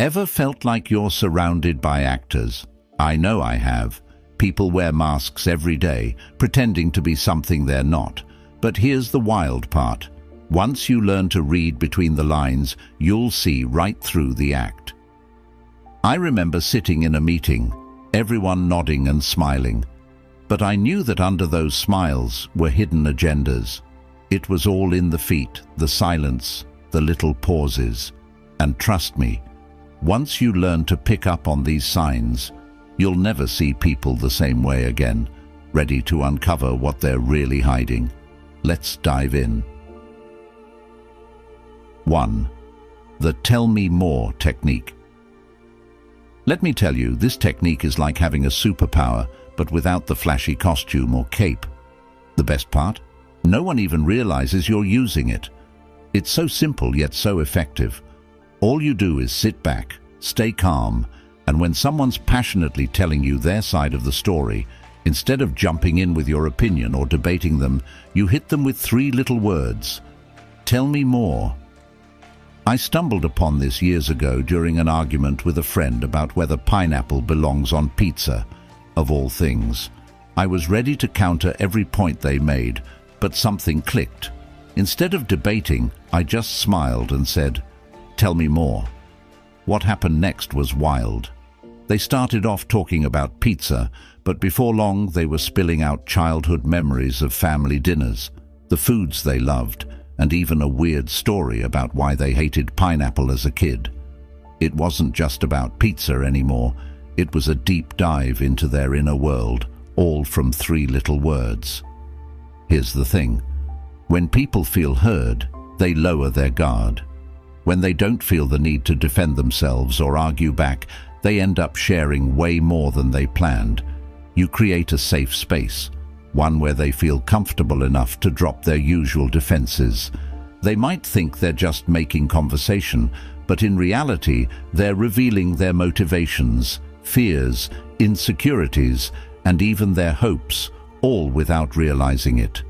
Ever felt like you're surrounded by actors? I know I have. People wear masks every day, pretending to be something they're not. But here's the wild part. Once you learn to read between the lines, you'll see right through the act. I remember sitting in a meeting, everyone nodding and smiling. But I knew that under those smiles were hidden agendas. It was all in the feet, the silence, the little pauses. And trust me, once you learn to pick up on these signs, you'll never see people the same way again, ready to uncover what they're really hiding. Let's dive in. 1. The tell me more technique. Let me tell you, this technique is like having a superpower, but without the flashy costume or cape. The best part? No one even realizes you're using it. It's so simple yet so effective. All you do is sit back, stay calm, and when someone's passionately telling you their side of the story, instead of jumping in with your opinion or debating them, you hit them with 3 little words. Tell me more. I stumbled upon this years ago during an argument with a friend about whether pineapple belongs on pizza, of all things. I was ready to counter every point they made, but something clicked. Instead of debating, I just smiled and said, "Tell me more." What happened next was wild. They started off talking about pizza, but before long they were spilling out childhood memories of family dinners, the foods they loved, and even a weird story about why they hated pineapple as a kid. It wasn't just about pizza anymore. It was a deep dive into their inner world, all from 3 little words. Here's the thing. When people feel heard, they lower their guard. When they don't feel the need to defend themselves or argue back, they end up sharing way more than they planned. You create a safe space, one where they feel comfortable enough to drop their usual defenses. They might think they're just making conversation, but in reality, they're revealing their motivations, fears, insecurities, and even their hopes, all without realizing it.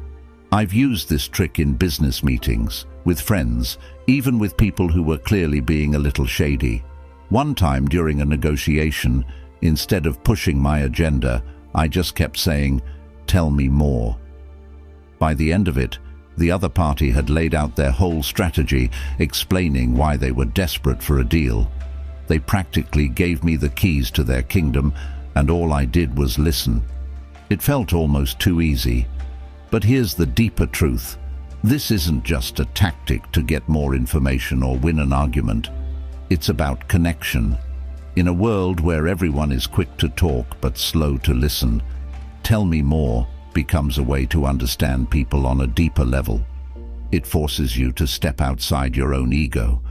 I've used this trick in business meetings, with friends, even with people who were clearly being a little shady. One time during a negotiation, instead of pushing my agenda, I just kept saying, "Tell me more." By the end of it, the other party had laid out their whole strategy, explaining why they were desperate for a deal. They practically gave me the keys to their kingdom, and all I did was listen. It felt almost too easy. But here's the deeper truth. This isn't just a tactic to get more information or win an argument. It's about connection. In a world where everyone is quick to talk but slow to listen, tell me more becomes a way to understand people on a deeper level. It forces you to step outside your own ego,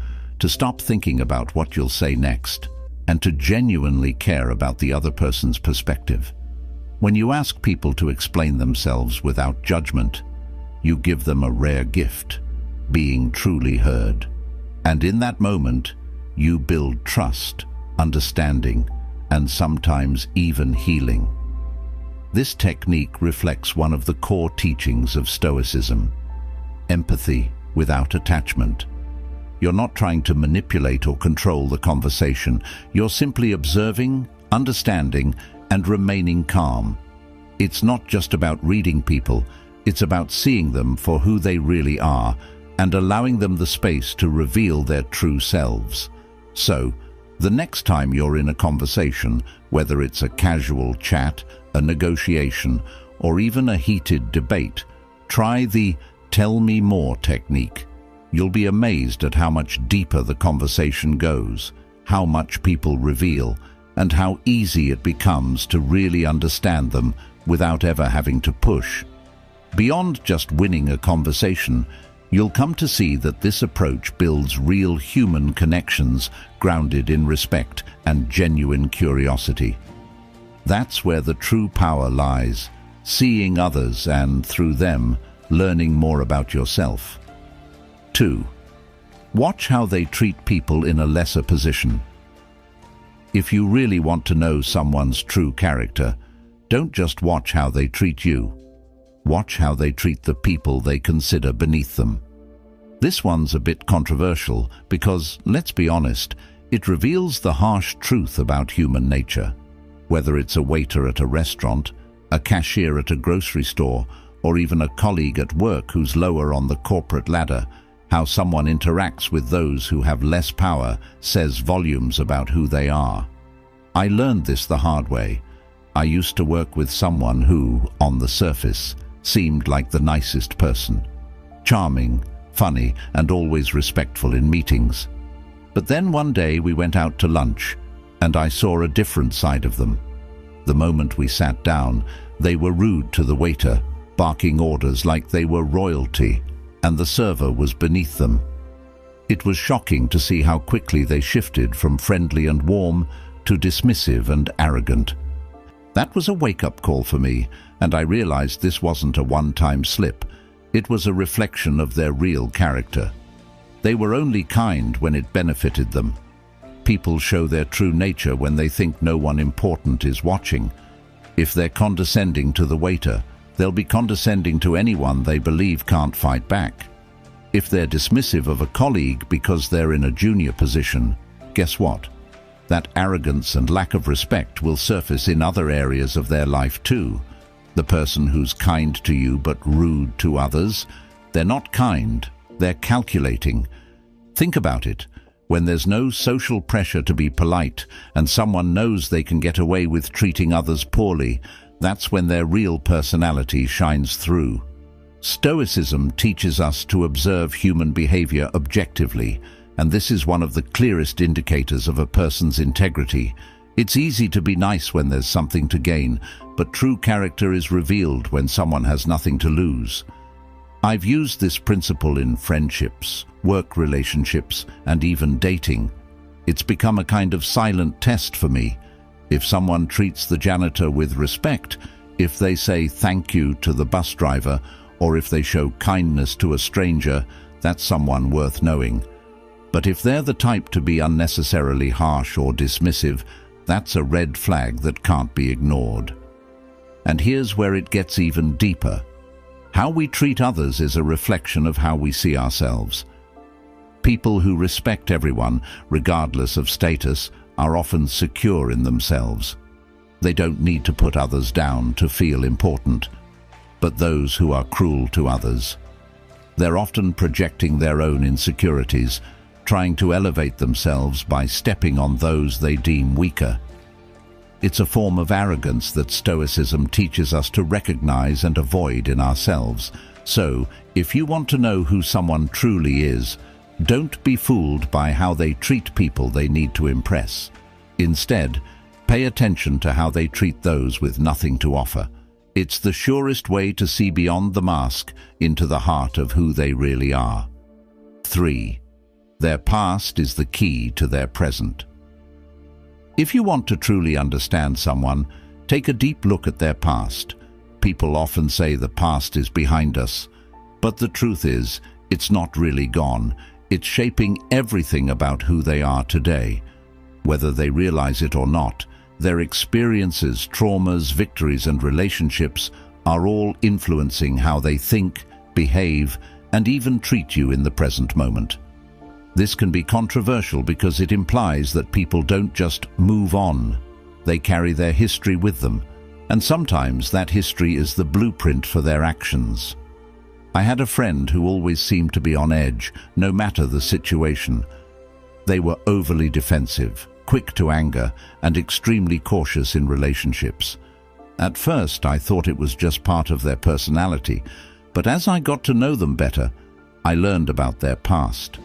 to stop thinking about what you'll say next, and to genuinely care about the other person's perspective. When you ask people to explain themselves without judgment, you give them a rare gift, being truly heard. And in that moment, you build trust, understanding, and sometimes even healing. This technique reflects one of the core teachings of Stoicism: empathy without attachment. You're not trying to manipulate or control the conversation. You're simply observing, understanding, and remaining calm. It's not just about reading people, it's about seeing them for who they really are and allowing them the space to reveal their true selves. So, the next time you're in a conversation, whether it's a casual chat, a negotiation, or even a heated debate, try the "tell me more" technique. You'll be amazed at how much deeper the conversation goes, how much people reveal, and how easy it becomes to really understand them without ever having to push. Beyond just winning a conversation, you'll come to see that this approach builds real human connections grounded in respect and genuine curiosity. That's where the true power lies, seeing others and, through them, learning more about yourself. 2. Watch how they treat people in a lesser position. If you really want to know someone's true character, don't just watch how they treat you. Watch how they treat the people they consider beneath them. This one's a bit controversial because, let's be honest, It reveals the harsh truth about human nature. Whether it's a waiter at a restaurant, a cashier at a grocery store, or even a colleague at work who's lower on the corporate ladder, how someone interacts with those who have less power says volumes about who they are. I learned this the hard way. I used to work with someone who, on the surface, seemed like the nicest person. Charming, funny, and always respectful in meetings. But then one day we went out to lunch, and I saw a different side of them. The moment we sat down, they were rude to the waiter, barking orders like they were royalty, and the server was beneath them. It was shocking to see how quickly they shifted from friendly and warm to dismissive and arrogant. That was a wake-up call for me, and I realized this wasn't a one-time slip. It was a reflection of their real character. They were only kind when it benefited them. People show their true nature when they think no one important is watching. If they're condescending to the waiter, they'll be condescending to anyone they believe can't fight back. If they're dismissive of a colleague because they're in a junior position, guess what? That arrogance and lack of respect will surface in other areas of their life too. The person who's kind to you but rude to others, they're not kind, they're calculating. Think about it. When there's no social pressure to be polite and someone knows they can get away with treating others poorly, that's when their real personality shines through. Stoicism teaches us to observe human behavior objectively, and this is one of the clearest indicators of a person's integrity. It's easy to be nice when there's something to gain, but true character is revealed when someone has nothing to lose. I've used this principle in friendships, work relationships, and even dating. It's become a kind of silent test for me. If someone treats the janitor with respect, if they say thank you to the bus driver, or if they show kindness to a stranger, that's someone worth knowing. But if they're the type to be unnecessarily harsh or dismissive, that's a red flag that can't be ignored. And here's where it gets even deeper. How we treat others is a reflection of how we see ourselves. People who respect everyone, regardless of status, are often secure in themselves. They don't need to put others down to feel important. But those who are cruel to others, they're often projecting their own insecurities, trying to elevate themselves by stepping on those they deem weaker. It's a form of arrogance that Stoicism teaches us to recognize and avoid in ourselves. So, if you want to know who someone truly is, don't be fooled by how they treat people they need to impress. Instead, pay attention to how they treat those with nothing to offer. It's the surest way to see beyond the mask into the heart of who they really are. 3. Their past is the key to their present. If you want to truly understand someone, take a deep look at their past. People often say the past is behind us, but the truth is, it's not really gone. It's shaping everything about who they are today. Whether they realize it or not, their experiences, traumas, victories, and relationships are all influencing how they think, behave, and even treat you in the present moment. This can be controversial because it implies that people don't just move on. They carry their history with them, and sometimes that history is the blueprint for their actions. I had a friend who always seemed to be on edge, no matter the situation. They were overly defensive, quick to anger, and extremely cautious in relationships. At first, I thought it was just part of their personality, but as I got to know them better, I learned about their past.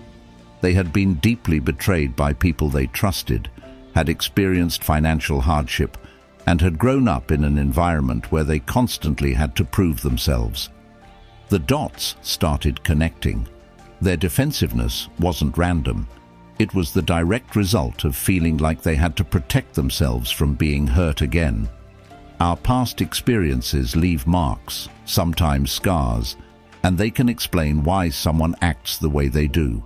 They had been deeply betrayed by people they trusted, had experienced financial hardship, and had grown up in an environment where they constantly had to prove themselves. The dots started connecting. Their defensiveness wasn't random. It was the direct result of feeling like they had to protect themselves from being hurt again. Our past experiences leave marks, sometimes scars, and they can explain why someone acts the way they do.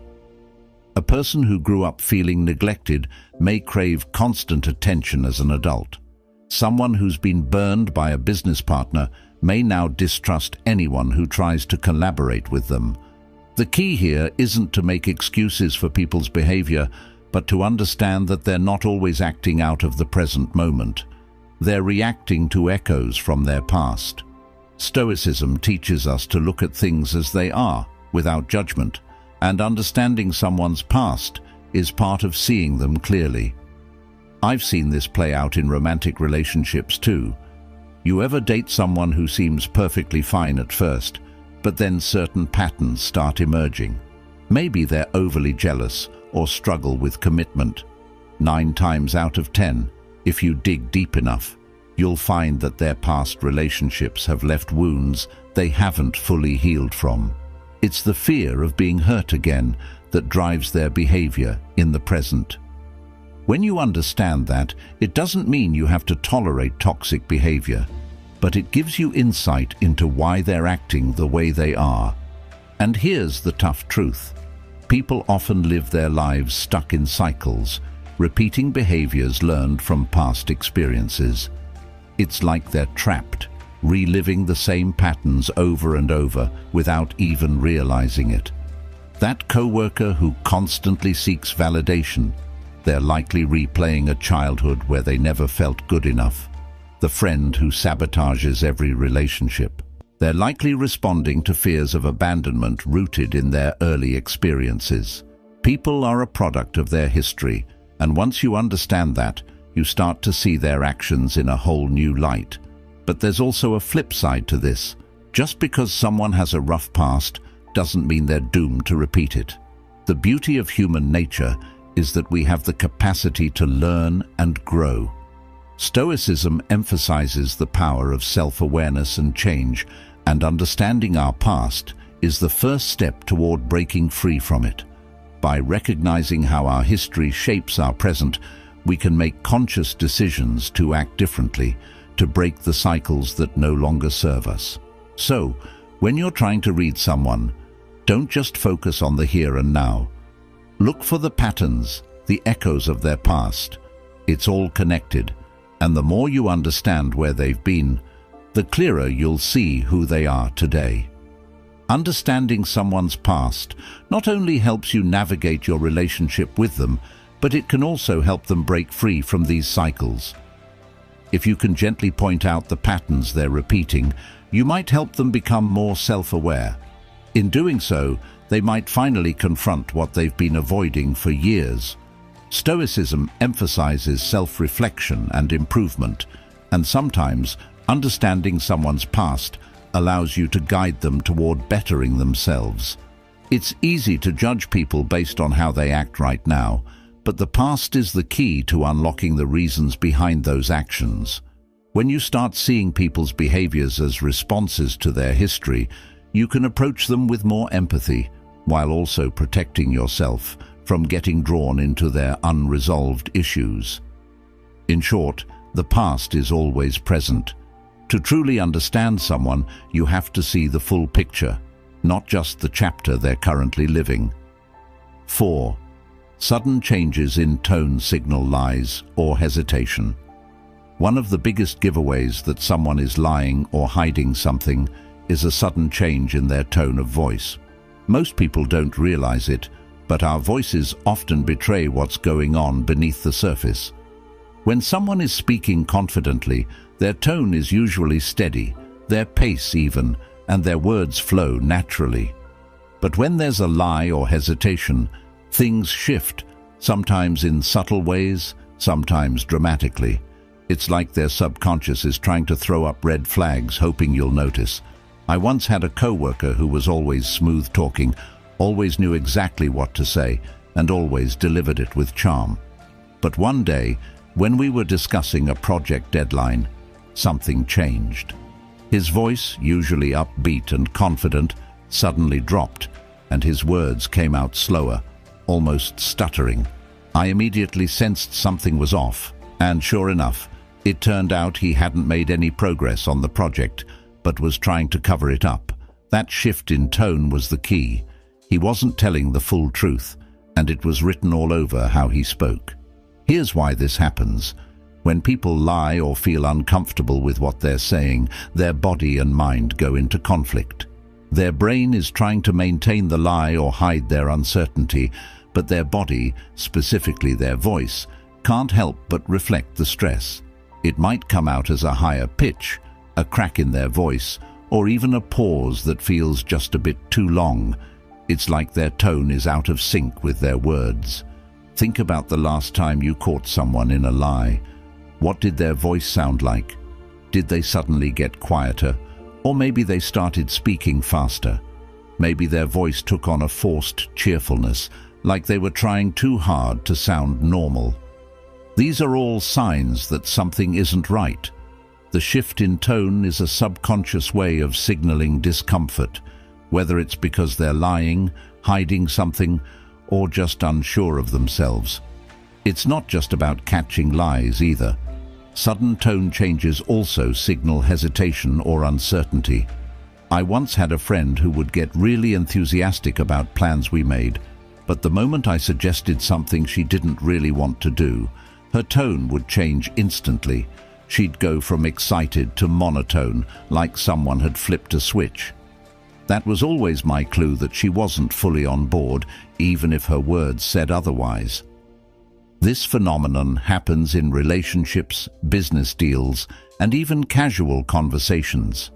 A person who grew up feeling neglected may crave constant attention as an adult. Someone who's been burned by a business partner may now distrust anyone who tries to collaborate with them. The key here isn't to make excuses for people's behavior, but to understand that they're not always acting out of the present moment. They're reacting to echoes from their past. Stoicism teaches us to look at things as they are, without judgment, and understanding someone's past is part of seeing them clearly. I've seen this play out in romantic relationships too. You ever date someone who seems perfectly fine at first, but then certain patterns start emerging? Maybe they're overly jealous or struggle with commitment. 9 times out of 10, if you dig deep enough, you'll find that their past relationships have left wounds they haven't fully healed from. It's the fear of being hurt again that drives their behavior in the present. When you understand that, it doesn't mean you have to tolerate toxic behavior, but it gives you insight into why they're acting the way they are. And here's the tough truth. People often live their lives stuck in cycles, repeating behaviors learned from past experiences. It's like they're trapped, reliving the same patterns over and over without even realizing it. That coworker who constantly seeks validation, they're likely replaying a childhood where they never felt good enough. The friend who sabotages every relationship, they're likely responding to fears of abandonment rooted in their early experiences. People are a product of their history, and once you understand that, you start to see their actions in a whole new light. But there's also a flip side to this. Just because someone has a rough past doesn't mean they're doomed to repeat it. The beauty of human nature is that we have the capacity to learn and grow. Stoicism emphasizes the power of self-awareness and change, and understanding our past is the first step toward breaking free from it. By recognizing how our history shapes our present, we can make conscious decisions to act differently, to break the cycles that no longer serve us. So, when you're trying to read someone, don't just focus on the here and now. Look for the patterns, the echoes of their past. It's all connected, and the more you understand where they've been, the clearer you'll see who they are today. Understanding someone's past not only helps you navigate your relationship with them, but it can also help them break free from these cycles. If you can gently point out the patterns they're repeating, you might help them become more self-aware. In doing so, they might finally confront what they've been avoiding for years. Stoicism emphasizes self-reflection and improvement, and sometimes understanding someone's past allows you to guide them toward bettering themselves. It's easy to judge people based on how they act right now, but the past is the key to unlocking the reasons behind those actions. When you start seeing people's behaviors as responses to their history, you can approach them with more empathy, while also protecting yourself from getting drawn into their unresolved issues. In short, the past is always present. To truly understand someone, you have to see the full picture, not just the chapter they're currently living. 4. Sudden changes in tone signal lies or hesitation. One of the biggest giveaways that someone is lying or hiding something is a sudden change in their tone of voice. Most people don't realize it, but our voices often betray what's going on beneath the surface. When someone is speaking confidently, their tone is usually steady, their pace even, and their words flow naturally. But when there's a lie or hesitation, things shift, sometimes in subtle ways, sometimes dramatically. It's like their subconscious is trying to throw up red flags, hoping you'll notice. I once had a coworker who was always smooth talking, always knew exactly what to say, and always delivered it with charm. But one day, when we were discussing a project deadline, something changed. His voice, usually upbeat and confident, suddenly dropped, and his words came out slower, almost stuttering. I immediately sensed something was off, and sure enough, it turned out he hadn't made any progress on the project, but was trying to cover it up. That shift in tone was the key. He wasn't telling the full truth, and it was written all over how he spoke. Here's why this happens. When people lie or feel uncomfortable with what they're saying, their body and mind go into conflict. Their brain is trying to maintain the lie or hide their uncertainty, but their body, specifically their voice, can't help but reflect the stress. It might come out as a higher pitch, a crack in their voice, or even a pause that feels just a bit too long. It's like their tone is out of sync with their words. Think about the last time you caught someone in a lie. What did their voice sound like? Did they suddenly get quieter? Or maybe they started speaking faster. Maybe their voice took on a forced cheerfulness, like they were trying too hard to sound normal. These are all signs that something isn't right. The shift in tone is a subconscious way of signaling discomfort, whether it's because they're lying, hiding something, or just unsure of themselves. It's not just about catching lies either. Sudden tone changes also signal hesitation or uncertainty. I once had a friend who would get really enthusiastic about plans we made, but the moment I suggested something she didn't really want to do, her tone would change instantly. She'd go from excited to monotone, like someone had flipped a switch. That was always my clue that she wasn't fully on board, even if her words said otherwise. This phenomenon happens in relationships, business deals, and even casual conversations.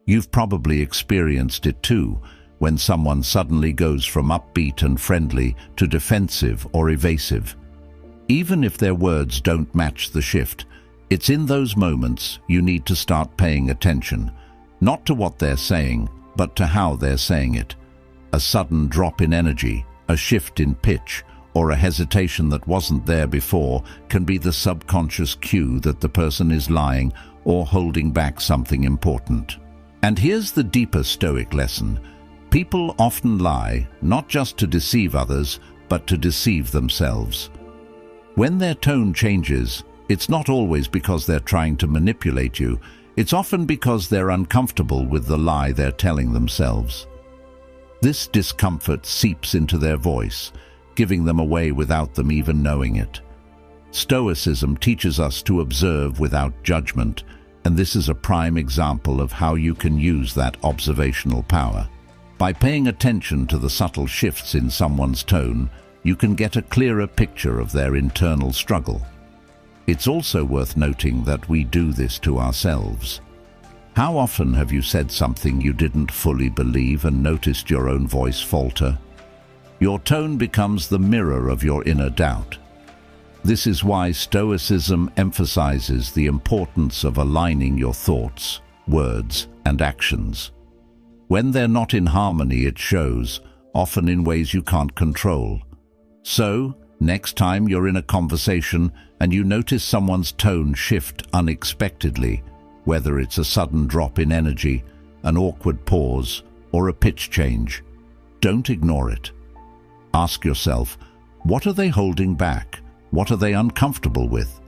You've probably experienced it too, when someone suddenly goes from upbeat and friendly to defensive or evasive. Even if their words don't match the shift, it's in those moments you need to start paying attention, not to what they're saying, but to how they're saying it. A sudden drop in energy, a shift in pitch, or a hesitation that wasn't there before can be the subconscious cue that the person is lying or holding back something important. And here's the deeper Stoic lesson. People often lie, not just to deceive others, but to deceive themselves. When their tone changes, it's not always because they're trying to manipulate you. It's often because they're uncomfortable with the lie they're telling themselves. This discomfort seeps into their voice, giving them away without them even knowing it. Stoicism teaches us to observe without judgment, and this is a prime example of how you can use that observational power. By paying attention to the subtle shifts in someone's tone, you can get a clearer picture of their internal struggle. It's also worth noting that we do this to ourselves. How often have you said something you didn't fully believe and noticed your own voice falter? Your tone becomes the mirror of your inner doubt. This is why Stoicism emphasizes the importance of aligning your thoughts, words, and actions. When they're not in harmony, it shows, often in ways you can't control. So, next time you're in a conversation and you notice someone's tone shift unexpectedly, whether it's a sudden drop in energy, an awkward pause, or a pitch change, don't ignore it. Ask yourself, what are they holding back? What are they uncomfortable with?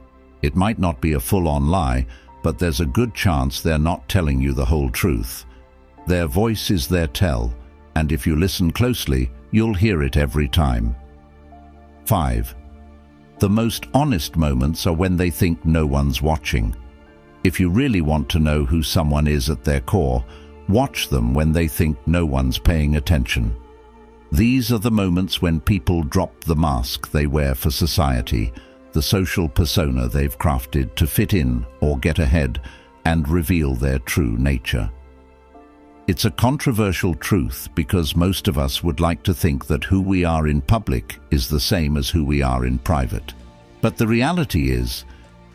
It might not be a full-on lie, but there's a good chance they're not telling you the whole truth. Their voice is their tell, and if you listen closely, you'll hear it every time. 5. The most honest moments are when they think no one's watching. If you really want to know who someone is at their core, watch them when they think no one's paying attention. These are the moments when people drop the mask they wear for society, the social persona they've crafted to fit in or get ahead, and reveal their true nature. It's a controversial truth because most of us would like to think that who we are in public is the same as who we are in private. But the reality is,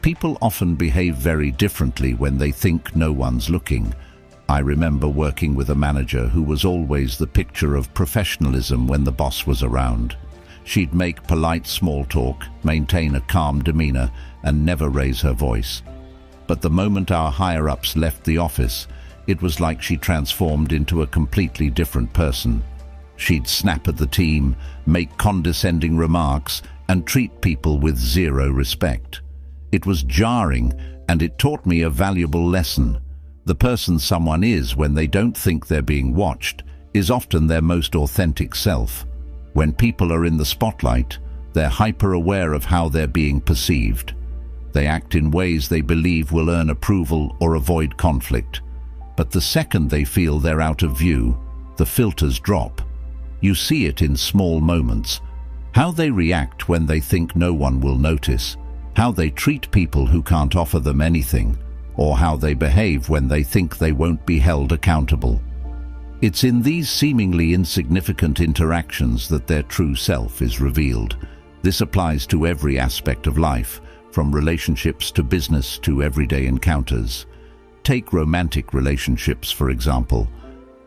people often behave very differently when they think no one's looking. I remember working with a manager who was always the picture of professionalism when the boss was around. She'd make polite small talk, maintain a calm demeanor, and never raise her voice. But the moment our higher-ups left the office, it was like she transformed into a completely different person. She'd snap at the team, make condescending remarks, and treat people with zero respect. It was jarring, and it taught me a valuable lesson. The person someone is when they don't think they're being watched is often their most authentic self. When people are in the spotlight, they're hyper-aware of how they're being perceived. They act in ways they believe will earn approval or avoid conflict. But the second they feel they're out of view, the filters drop. You see it in small moments. How they react when they think no one will notice, how they treat people who can't offer them anything, or how they behave when they think they won't be held accountable. It's in these seemingly insignificant interactions that their true self is revealed. This applies to every aspect of life, from relationships to business to everyday encounters. Take romantic relationships, for example.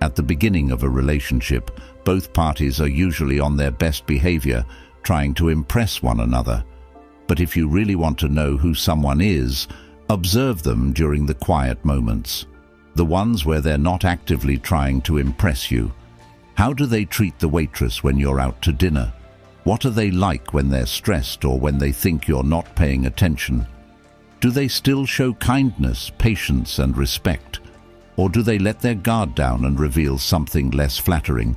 At the beginning of a relationship, both parties are usually on their best behavior, trying to impress one another. But if you really want to know who someone is, observe them during the quiet moments, the ones where they're not actively trying to impress you. How do they treat the waitress when you're out to dinner? What are they like when they're stressed or when they think you're not paying attention? Do they still show kindness, patience, and respect? Or do they let their guard down and reveal something less flattering?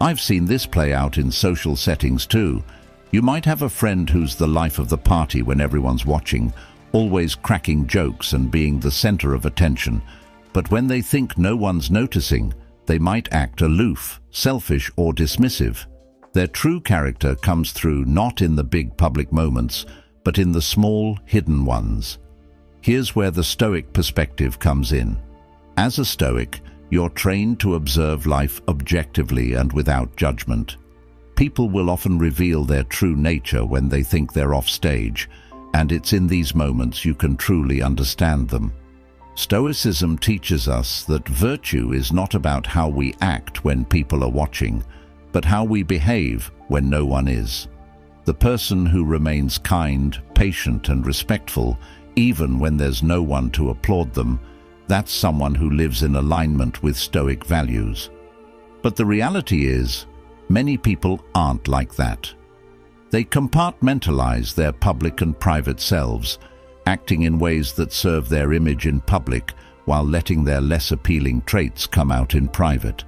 I've seen this play out in social settings too. You might have a friend who's the life of the party when everyone's watching, always cracking jokes and being the center of attention. But when they think no one's noticing, they might act aloof, selfish, or dismissive. Their true character comes through not in the big public moments, but in the small, hidden ones. Here's where the Stoic perspective comes in. As a Stoic, you're trained to observe life objectively and without judgment. People will often reveal their true nature when they think they're off stage, and it's in these moments you can truly understand them. Stoicism teaches us that virtue is not about how we act when people are watching, but how we behave when no one is. The person who remains kind, patient, and respectful, even when there's no one to applaud them, that's someone who lives in alignment with Stoic values. But the reality is, many people aren't like that. They compartmentalize their public and private selves, acting in ways that serve their image in public while letting their less appealing traits come out in private.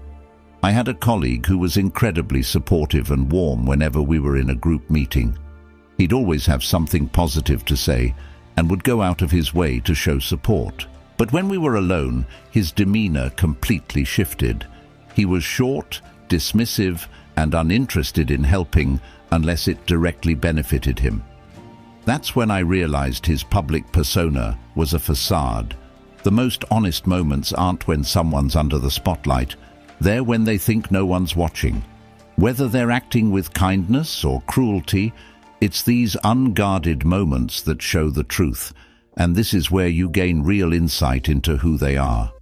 I had a colleague who was incredibly supportive and warm whenever we were in a group meeting. He'd always have something positive to say and would go out of his way to show support. But when we were alone, his demeanor completely shifted. He was short, dismissive, and uninterested in helping unless it directly benefited him. That's when I realized his public persona was a facade. The most honest moments aren't when someone's under the spotlight. They're when they think no one's watching. Whether they're acting with kindness or cruelty, it's these unguarded moments that show the truth, and this is where you gain real insight into who they are.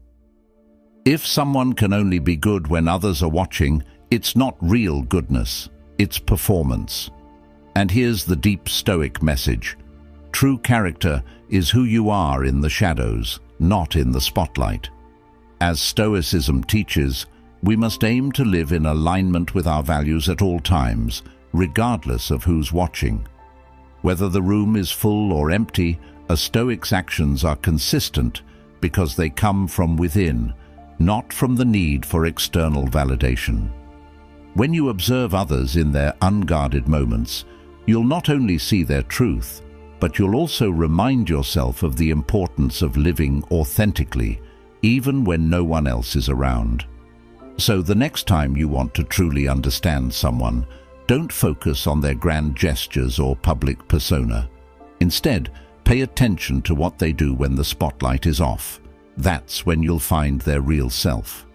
If someone can only be good when others are watching, it's not real goodness, it's performance. And here's the deep Stoic message. True character is who you are in the shadows, not in the spotlight. As Stoicism teaches, we must aim to live in alignment with our values at all times, regardless of who's watching. Whether the room is full or empty, a Stoic's actions are consistent because they come from within, not from the need for external validation. When you observe others in their unguarded moments, you'll not only see their truth, but you'll also remind yourself of the importance of living authentically, even when no one else is around. So the next time you want to truly understand someone, don't focus on their grand gestures or public persona. Instead, pay attention to what they do when the spotlight is off. That's when you'll find their real self.